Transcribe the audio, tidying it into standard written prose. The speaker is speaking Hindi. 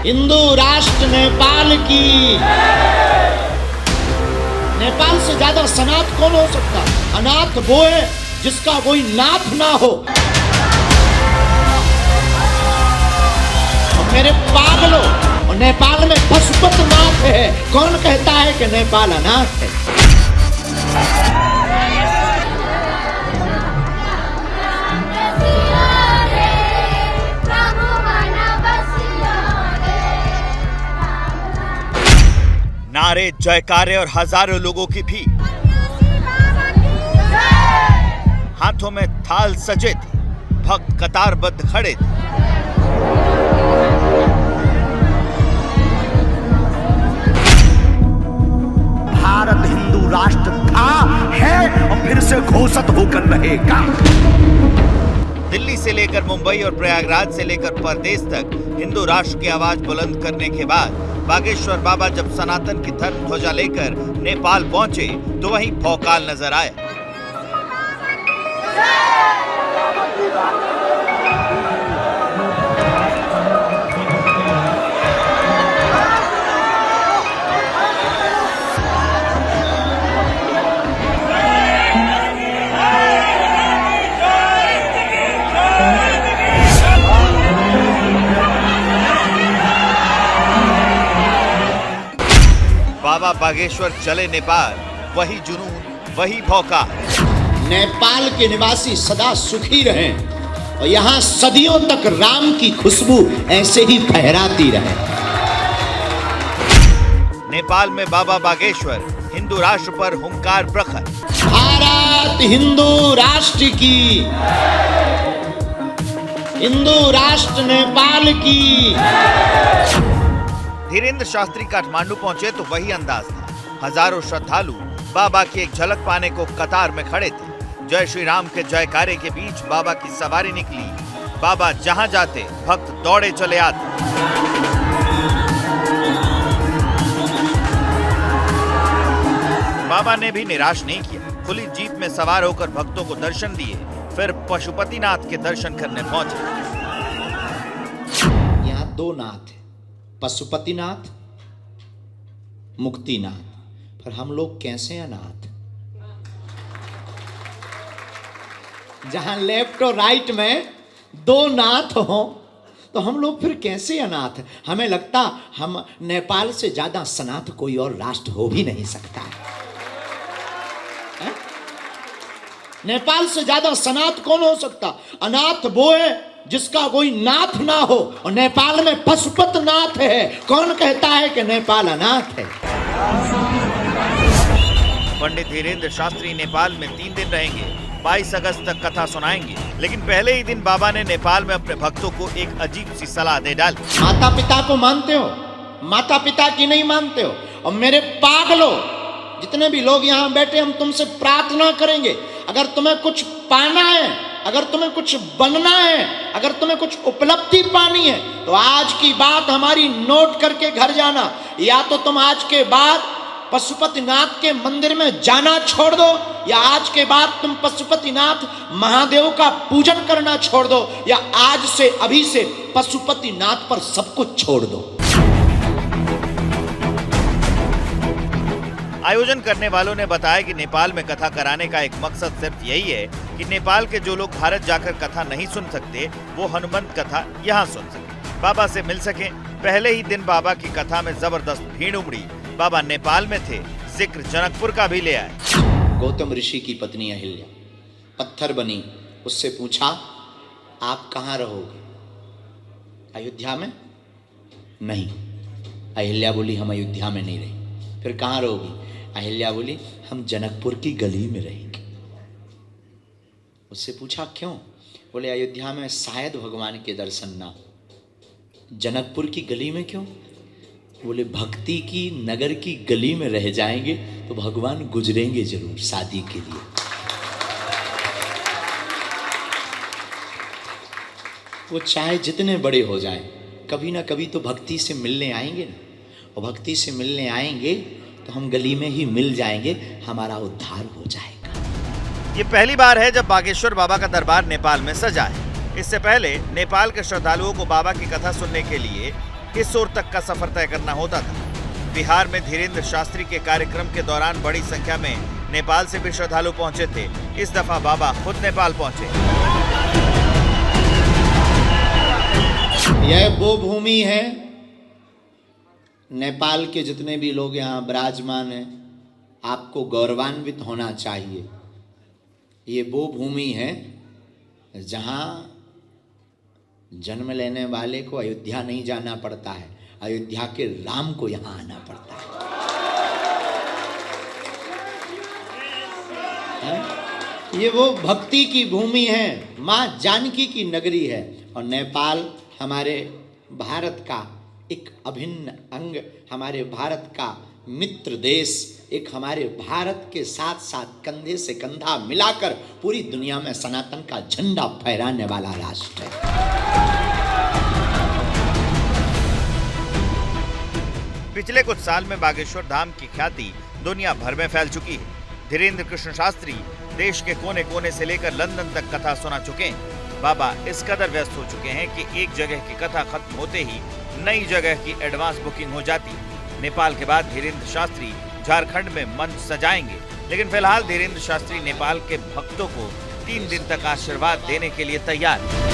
हिंदू राष्ट्र नेपाल की। नेपाल से ज्यादा सनाथ कौन हो सकता? अनाथ वो है जिसका कोई नाथ ना हो। और मेरे पागलों, और नेपाल में पशुपतिनाथ है। कौन कहता है कि नेपाल अनाथ है? नारे, जयकारे और हजारों लोगों की भीड़, हाथों में थाल सजे थे, भक्त कतारबद्ध खड़े थे। भारत हिंदू राष्ट्र था, है और फिर से घोषित होकर रहेगा। दिल्ली से लेकर मुंबई और प्रयागराज से लेकर परदेश तक हिंदू राष्ट्र की आवाज बुलंद करने के बाद बागेश्वर बाबा जब सनातन की धर्म ध्वजा लेकर नेपाल पहुंचे तो वहीं भौकाल नजर आया। बाबा बागेश्वर चले नेपाल, वही जुनून, वही भौकाल। नेपाल के निवासी सदा सुखी रहें और यहाँ सदियों तक राम की खुशबू ऐसे ही फहराती रहे। नेपाल में बाबा बागेश्वर हिंदू राष्ट्र पर हुंकार प्रखर। भारत हिंदू राष्ट्र की, हिंदू राष्ट्र नेपाल की। धीरेन्द्र शास्त्री काठमांडू पहुंचे तो वही अंदाज था। हजारों श्रद्धालु बाबा की एक झलक पाने को कतार में खड़े थे। जय श्री राम के जयकारे के बीच बाबा की सवारी निकली। बाबा जहां जाते भक्त दौड़े चले आते। बाबा ने भी निराश नहीं किया। खुली जीप में सवार होकर भक्तों को दर्शन दिए, फिर पशुपतिनाथ के दर्शन करने पहुंचे। यहाँ दो नाथ है, पशुपतिनाथ, मुक्तिनाथ। पर हम लोग कैसे अनाथ? जहां लेफ्ट और राइट में दो नाथ हो तो हम लोग फिर कैसे अनाथ? हमें लगता हम नेपाल से ज्यादा सनाथ कोई और राष्ट्र हो भी नहीं सकता है? नेपाल से ज्यादा सनाथ कौन हो सकता? अनाथ वो है जिसका कोई नाथ ना हो। और नेपाल में पशुपतिनाथ है। कौन कहता है कि नेपाल अनाथ है? पंडित धीरेन्द्र शास्त्री नेपाल में 3 दिन रहेंगे। 22 अगस्त तक कथा सुनाएंगे। लेकिन पहले ही दिन बाबा ने नेपाल में अपने भक्तों को एक अजीब सी सलाह दे डाली। माता पिता को मानते हो? माता पिता की नहीं मानते हो? और मेरे पागलों, जितने भी लोग यहाँ बैठे, हम तुमसे प्रार्थना करेंगे। अगर तुम्हें कुछ पाना है, अगर तुम्हें कुछ बनना है, अगर तुम्हें कुछ उपलब्धि पानी है, तो आज की बात हमारी नोट करके घर जाना। या तो तुम आज के बाद पशुपतिनाथ के मंदिर में जाना छोड़ दो, या आज के बाद तुम पशुपतिनाथ महादेव का पूजन करना छोड़ दो, या आज से अभी से पशुपतिनाथ पर सब कुछ छोड़ दो। आयोजन करने वालों ने बताया कि नेपाल में कथा कराने का एक मकसद सिर्फ यही है कि नेपाल के जो लोग भारत जाकर कथा नहीं सुन सकते वो हनुमंत कथा यहाँ सुन सके, बाबा से मिल सके। पहले ही दिन बाबा की कथा में जबरदस्त भीड़ उमड़ी। बाबा नेपाल में थे, जिक्र जनकपुर का भी ले आए। गौतम ऋषि की पत्नी अहिल्या पत्थर बनी। उससे पूछा, आप कहाँ रहोगे? अयोध्या में? नहीं। अहिल्या बोली, हम अयोध्या में नहीं रही। फिर कहाँ रहोगी? अहिल्या बोली, हम जनकपुर की गली में रहेंगे। उससे पूछा, क्यों? बोले, अयोध्या में शायद भगवान के दर्शन ना। जनकपुर की गली में क्यों? बोले, भक्ति की नगर की गली में रह जाएंगे तो भगवान गुजरेंगे जरूर शादी के लिए। वो चाहे जितने बड़े हो जाएं, कभी ना कभी तो भक्ति से मिलने आएंगे ना। और भक्ति से मिलने आएंगे तो हम गली में ही मिल जाएंगे, हमारा उद्धार हो जाएगा। ये पहली बार है जब बागेश्वर बाबा का दरबार नेपाल में सजा है। इससे पहले नेपाल के श्रद्धालुओं को बाबा की कथा सुनने के लिए किस ओर तक का सफर तय करना होता था। बिहार में धीरेन्द्र शास्त्री के कार्यक्रम के दौरान बड़ी संख्या में नेपाल से भी श्रद्धालु पहुंचे थे। इस दफा बाबा खुद नेपाल पहुंचे। यह वो भूमि है, नेपाल के जितने भी लोग यहाँ विराजमान हैं, आपको गौरवान्वित होना चाहिए। ये वो भूमि है जहाँ जन्म लेने वाले को अयोध्या नहीं जाना पड़ता है, अयोध्या के राम को यहाँ आना पड़ता है। ये वो भक्ति की भूमि है, माँ जानकी की नगरी है। और नेपाल हमारे भारत का एक अभिन्न अंग, हमारे भारत का मित्र देश, एक हमारे भारत के साथ साथ कंधे से कंधा मिलाकर पूरी दुनिया में सनातन का झंडा फहराने वाला राष्ट्र है। पिछले कुछ साल में बागेश्वर धाम की ख्याति दुनिया भर में फैल चुकी है। धीरेन्द्र कृष्ण शास्त्री देश के कोने कोने से लेकर लंदन तक कथा सुना चुके हैं। बाबा इस कदर व्यस्त हो चुके हैं कि एक जगह की कथा खत्म होते ही नई जगह की एडवांस बुकिंग हो जाती है। नेपाल के बाद धीरेन्द्र शास्त्री झारखंड में मंच सजाएंगे, लेकिन फिलहाल धीरेन्द्र शास्त्री नेपाल के भक्तों को 3 दिन तक आशीर्वाद देने के लिए तैयार हैं।